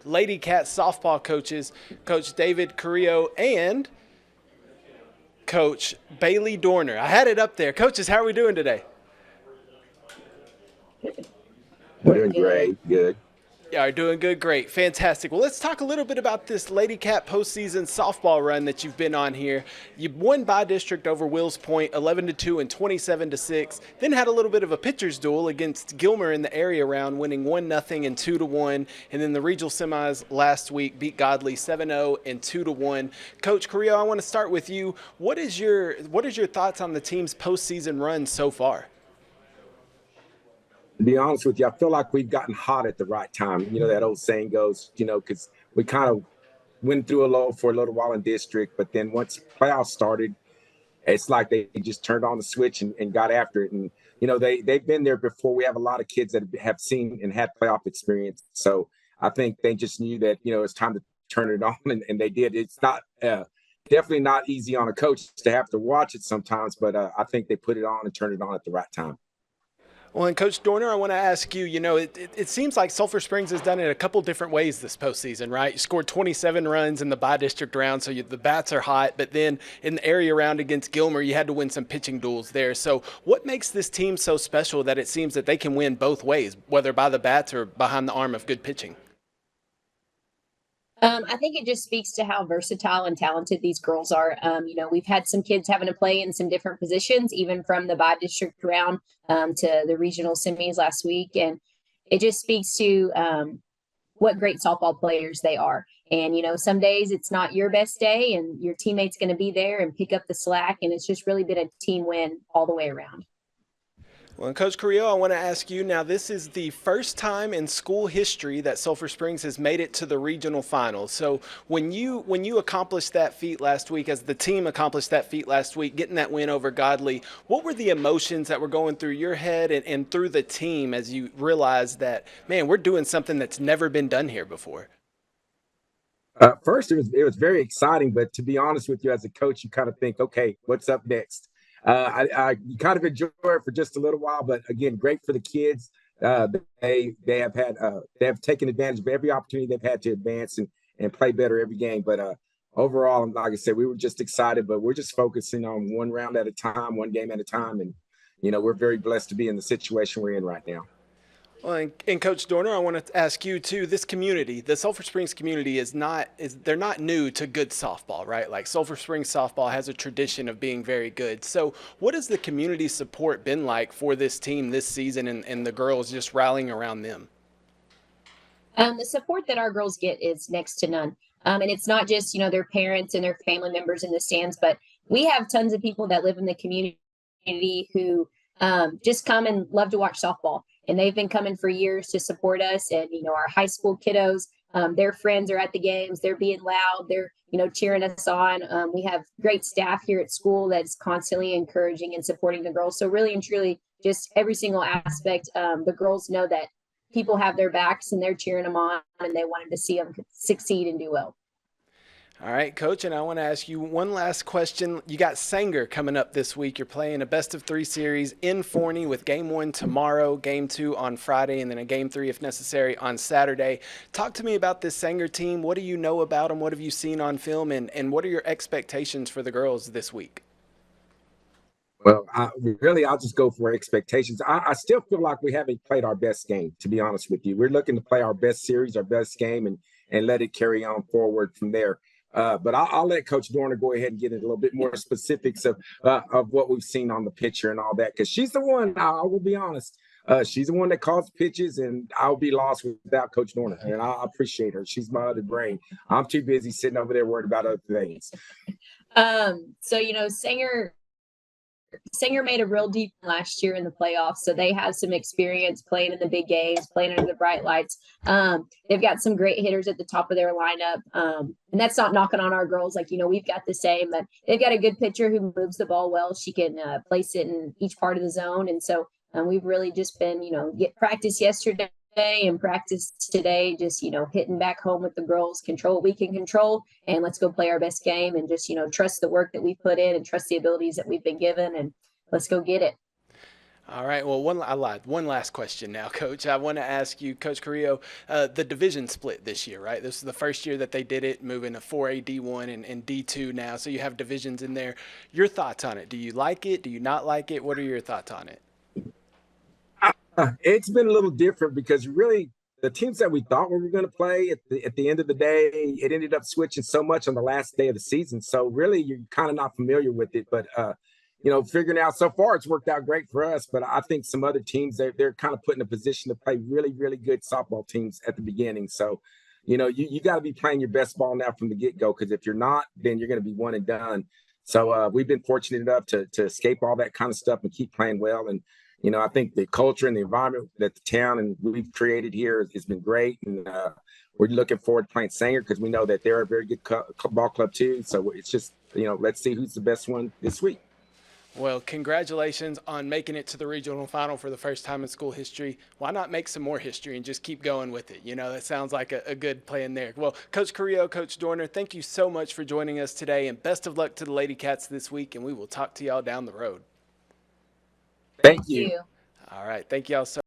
Lady Cat softball coaches, Coach David Carrillo and Coach Bailey Dorner. I had it up there. Coaches, how are we doing today? We're doing great. Good. Yeah, are doing good, great, fantastic. Well, let's talk a little bit about this Lady Cat postseason softball run that you've been on here. You won by district over Wills Point, 11-2 and 27-6. Then had a little bit of a pitcher's duel against Gilmer in the area round, winning 1-0 and 2-1. And then the regional semis last week beat Godley 7-0 and 2-1. Coach Carrillo, I want to start with you. What is your thoughts on the team's postseason run so far? To be honest with you, I feel like we've gotten hot at the right time. You know, that old saying goes, because we kind of went through a low for a little while in district, but then once playoffs started, it's like they just turned on the switch and got after it. And, they've been there before. We have a lot of kids that have seen and had playoff experience. So I think they just knew that, it's time to turn it on, and they did. It's not definitely not easy on a coach to have to watch it sometimes, but I think they put it on and turned it on at the right time. Well, and Coach Dorner, I want to ask you, it seems like Sulphur Springs has done it a couple different ways this postseason, right? You scored 27 runs in the by-district round, so the bats are hot. But then in the area round against Gilmer, you had to win some pitching duels there. So what makes this team so special that it seems that they can win both ways, whether by the bats or behind the arm of good pitching? I think it just speaks to how versatile and talented these girls are. We've had some kids having to play in some different positions, even from the by-district round to the regional semis last week. And it just speaks to what great softball players they are. And, some days it's not your best day and your teammate's going to be there and pick up the slack. And it's just really been a team win all the way around. Well, and Coach Carrillo, I want to ask you now, this is the first time in school history that Sulphur Springs has made it to the regional finals. So when you accomplished that feat last week, as the team accomplished that feat last week, getting that win over Godley, what were the emotions that were going through your head and through the team as you realized that, man, we're doing something that's never been done here before? First, it was very exciting, but to be honest with you, as a coach, you kind of think, okay, what's up next? I kind of enjoy it for just a little while, but again, great for the kids. They have taken advantage of every opportunity they've had to advance and play better every game. But overall, like I said, we were just excited, but we're just focusing on one round at a time, one game at a time, and we're very blessed to be in the situation we're in right now. Well, and Coach Dorner, I want to ask you too. This community, the Sulphur Springs community, they're not new to good softball, right? Like Sulphur Springs softball has a tradition of being very good. So, what has the community support been like for this team this season, and the girls just rallying around them? The support that our girls get is next to none. And it's not just, their parents and their family members in the stands, but we have tons of people that live in the community who just come and love to watch softball. And they've been coming for years to support us. And, our high school kiddos, their friends are at the games. They're being loud. They're, cheering us on. We have great staff here at school that's constantly encouraging and supporting the girls. So really and truly, just every single aspect, the girls know that people have their backs and they're cheering them on and they wanted to see them succeed and do well. All right, Coach, and I want to ask you one last question. You got Sanger coming up this week. You're playing a best-of-3 series in Forney with Game 1 tomorrow, Game 2 on Friday, and then a Game 3, if necessary, on Saturday. Talk to me about this Sanger team. What do you know about them? What have you seen on film? And what are your expectations for the girls this week? Well, I'll just go for expectations. I still feel like we haven't played our best game, to be honest with you. We're looking to play our best series, our best game, and let it carry on forward from there. But I'll let Coach Dorner go ahead and get into a little bit more specifics of what we've seen on the pitcher and all that, because she's the one, I will be honest, she's the one that calls pitches, and I'll be lost without Coach Dorner, and I appreciate her. She's my other brain. I'm too busy sitting over there worried about other things. Sanger made a real deep last year in the playoffs, so they have some experience playing in the big games, playing under the bright lights. They've got some great hitters at the top of their lineup, and that's not knocking on our girls. We've got the same, but they've got a good pitcher who moves the ball well. She can place it in each part of the zone, and so we've really just been, get practice yesterday and practice today, just, hitting back home with the girls, control what we can control, and let's go play our best game and just, trust the work that we put in and trust the abilities that we've been given, and let's go get it. All right. Well, I lied. One last question now, Coach. I want to ask you, Coach Carrillo, the division split this year, right? This is the first year that they did it, moving to 4A D1 and D2 now. So you have divisions in there. Your thoughts on it? Do you like it? Do you not like it? What are your thoughts on it? It's been a little different because really the teams that we thought we were going to play at the end of the day, it ended up switching so much on the last day of the season. So really, you're kind of not familiar with it, but figuring out so far it's worked out great for us. But I think some other teams they're kind of put in a position to play really, really good softball teams at the beginning. So, you got to be playing your best ball now from the get go, because if you're not, then you're going to be one and done. So we've been fortunate enough to escape all that kind of stuff and keep playing well. And I think the culture and the environment that the town and we've created here has been great. And we're looking forward to playing Sanger because we know that they're a very good ball club too. So it's just, let's see who's the best one this week. Well, congratulations on making it to the regional final for the first time in school history. Why not make some more history and just keep going with it? That sounds like a good plan there. Well, Coach Carrillo, Coach Dorner, thank you so much for joining us today, and best of luck to the Lady Cats this week, and we will talk to y'all down the road. Thank you. All right. Thank y'all so